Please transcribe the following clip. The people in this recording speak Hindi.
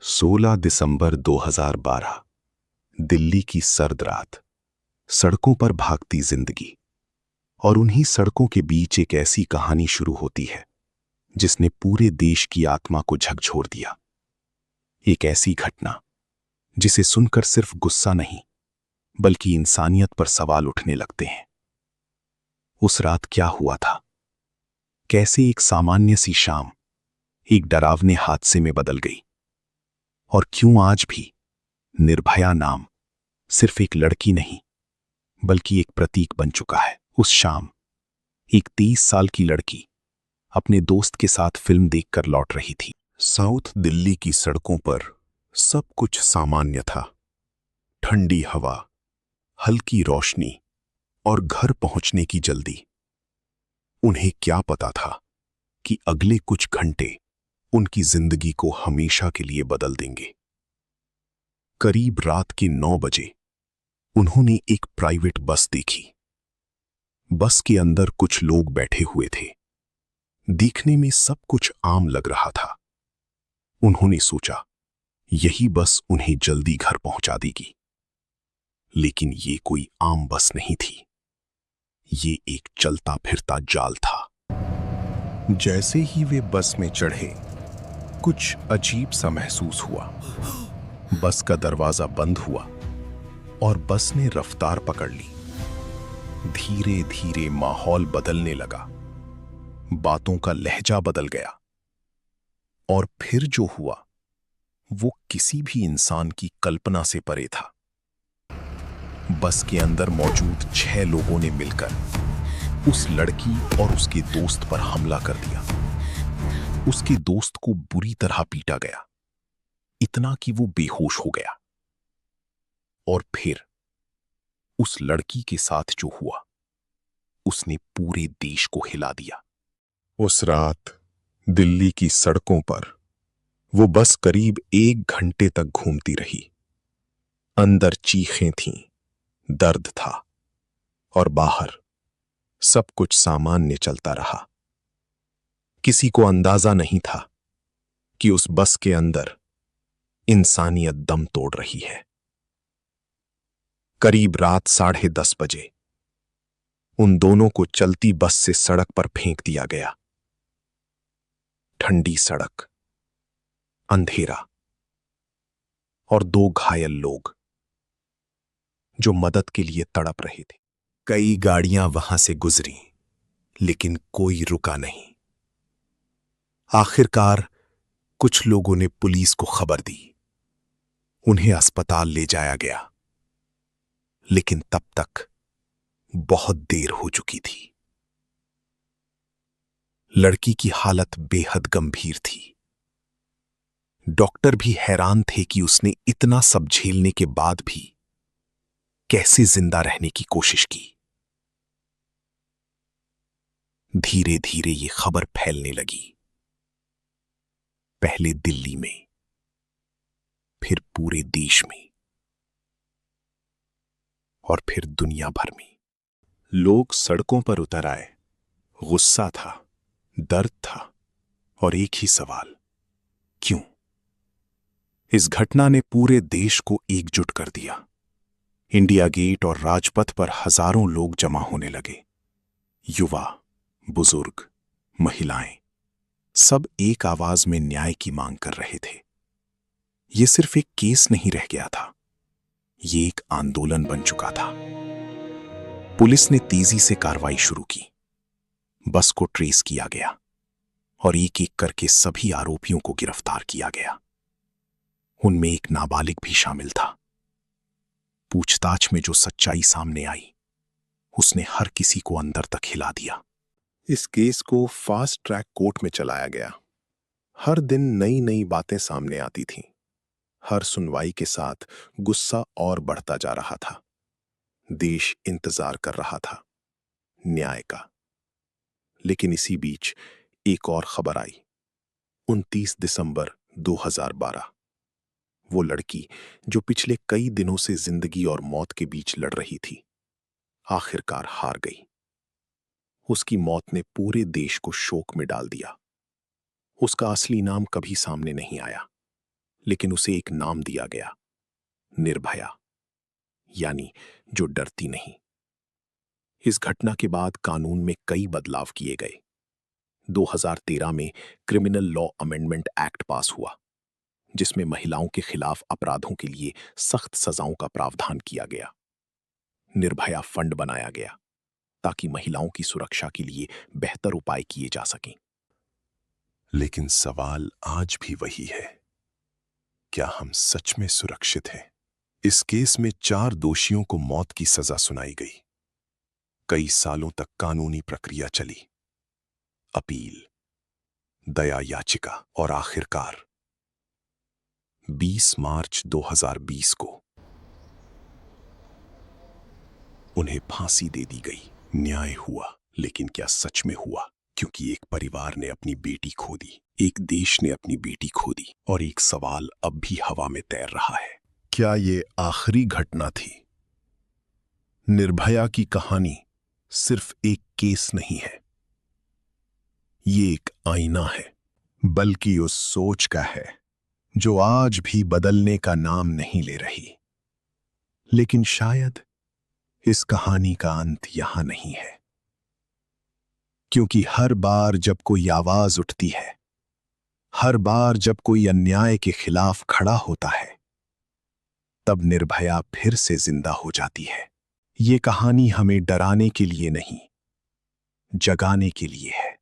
16 दिसंबर 2012। दिल्ली की सर्द रात। सड़कों पर भागती जिंदगी। और उन्हीं सड़कों के बीच एक ऐसी कहानी शुरू होती है जिसने पूरे देश की आत्मा को झकझोर दिया। एक ऐसी घटना जिसे सुनकर सिर्फ गुस्सा नहीं बल्कि इंसानियत पर सवाल उठने लगते हैं। उस रात क्या हुआ था? कैसे एक सामान्य सी शाम एक डरावने हादसे में बदल गई? और क्यों आज भी निर्भया नाम सिर्फ एक लड़की नहीं बल्कि एक प्रतीक बन चुका है? उस शाम एक 30 साल की लड़की अपने दोस्त के साथ फिल्म देखकर लौट रही थी। साउथ दिल्ली की सड़कों पर सब कुछ सामान्य था। ठंडी हवा, हल्की रोशनी और घर पहुंचने की जल्दी। उन्हें क्या पता था कि अगले कुछ घंटे उनकी जिंदगी को हमेशा के लिए बदल देंगे। करीब रात के 9 बजे उन्होंने एक प्राइवेट बस देखी। बस के अंदर कुछ लोग बैठे हुए थे। देखने में सब कुछ आम लग रहा था। उन्होंने सोचा यही बस उन्हें जल्दी घर पहुंचा देगी। लेकिन ये कोई आम बस नहीं थी। ये एक चलता फिरता जाल था। जैसे ही वे बस में चढ़े, कुछ अजीब सा महसूस हुआ। बस का दरवाजा बंद हुआ और बस ने रफ्तार पकड़ ली। धीरे धीरे माहौल बदलने लगा। बातों का लहजा बदल गया। और फिर जो हुआ वो किसी भी इंसान की कल्पना से परे था। बस के अंदर मौजूद 6 लोगों ने मिलकर उस लड़की और उसके दोस्त पर हमला कर दिया। उसके दोस्त को बुरी तरह पीटा गया, इतना कि वो बेहोश हो गया। और फिर उस लड़की के साथ जो हुआ उसने पूरे देश को हिला दिया। उस रात दिल्ली की सड़कों पर वो बस करीब 1 घंटे तक घूमती रही। अंदर चीखें थीं, दर्द था और बाहर सब कुछ सामान्य चलता रहा। किसी को अंदाजा नहीं था कि उस बस के अंदर इंसानियत दम तोड़ रही है। करीब रात 10:30 बजे उन दोनों को चलती बस से सड़क पर फेंक दिया गया। ठंडी सड़क, अंधेरा और 2 घायल लोग जो मदद के लिए तड़प रहे थे। कई गाड़ियां वहां से गुजरी लेकिन कोई रुका नहीं। आखिरकार कुछ लोगों ने पुलिस को खबर दी। उन्हें अस्पताल ले जाया गया, लेकिन तब तक बहुत देर हो चुकी थी। लड़की की हालत बेहद गंभीर थी। डॉक्टर भी हैरान थे कि उसने इतना सब झेलने के बाद भी कैसे जिंदा रहने की कोशिश की। धीरे धीरे ये खबर फैलने लगी। पहले दिल्ली में, फिर पूरे देश में और फिर दुनिया भर में। लोग सड़कों पर उतर आए। गुस्सा था, दर्द था और एक ही सवाल, क्यों? इस घटना ने पूरे देश को एकजुट कर दिया। इंडिया गेट और राजपथ पर हजारों लोग जमा होने लगे। युवा, बुजुर्ग, महिलाएं, सब एक आवाज में न्याय की मांग कर रहे थे। यह सिर्फ एक केस नहीं रह गया था, ये एक आंदोलन बन चुका था। पुलिस ने तेजी से कार्रवाई शुरू की। बस को ट्रेस किया गया और एक एक करके सभी आरोपियों को गिरफ्तार किया गया। उनमें एक नाबालिग भी शामिल था। पूछताछ में जो सच्चाई सामने आई उसने हर किसी को अंदर तक हिला दिया। इस केस को फास्ट ट्रैक कोर्ट में चलाया गया। हर दिन नई नई बातें सामने आती थीं। हर सुनवाई के साथ गुस्सा और बढ़ता जा रहा था। देश इंतजार कर रहा था न्याय का। लेकिन इसी बीच एक और खबर आई। 29 दिसंबर 2012। वो लड़की जो पिछले कई दिनों से जिंदगी और मौत के बीच लड़ रही थी, आखिरकार हार गई। उसकी मौत ने पूरे देश को शोक में डाल दिया। उसका असली नाम कभी सामने नहीं आया, लेकिन उसे एक नाम दिया गया, निर्भया, यानी जो डरती नहीं। इस घटना के बाद कानून में कई बदलाव किए गए। 2013 में क्रिमिनल लॉ अमेंडमेंट एक्ट पास हुआ, जिसमें महिलाओं के खिलाफ अपराधों के लिए सख्त सजाओं का प्रावधान किया गया। निर्भया फंड बनाया गया ताकि महिलाओं की सुरक्षा के लिए बेहतर उपाय किए जा सकें। लेकिन सवाल आज भी वही है, क्या हम सच में सुरक्षित हैं? इस केस में 4 दोषियों को मौत की सजा सुनाई गई। कई सालों तक कानूनी प्रक्रिया चली, अपील, दया याचिका, और आखिरकार 20 मार्च 2020 को उन्हें फांसी दे दी गई। न्याय हुआ, लेकिन क्या सच में हुआ? क्योंकि एक परिवार ने अपनी बेटी खो दी, एक देश ने अपनी बेटी खो दी, और एक सवाल अब भी हवा में तैर रहा है, क्या ये आखिरी घटना थी? निर्भया की कहानी सिर्फ एक केस नहीं है, ये एक आईना है, बल्कि उस सोच का है जो आज भी बदलने का नाम नहीं ले रही। लेकिन शायद इस कहानी का अंत यहां नहीं है, क्योंकि हर बार जब कोई आवाज उठती है, हर बार जब कोई अन्याय के खिलाफ खड़ा होता है, तब निर्भया फिर से जिंदा हो जाती है। ये कहानी हमें डराने के लिए नहीं, जगाने के लिए है।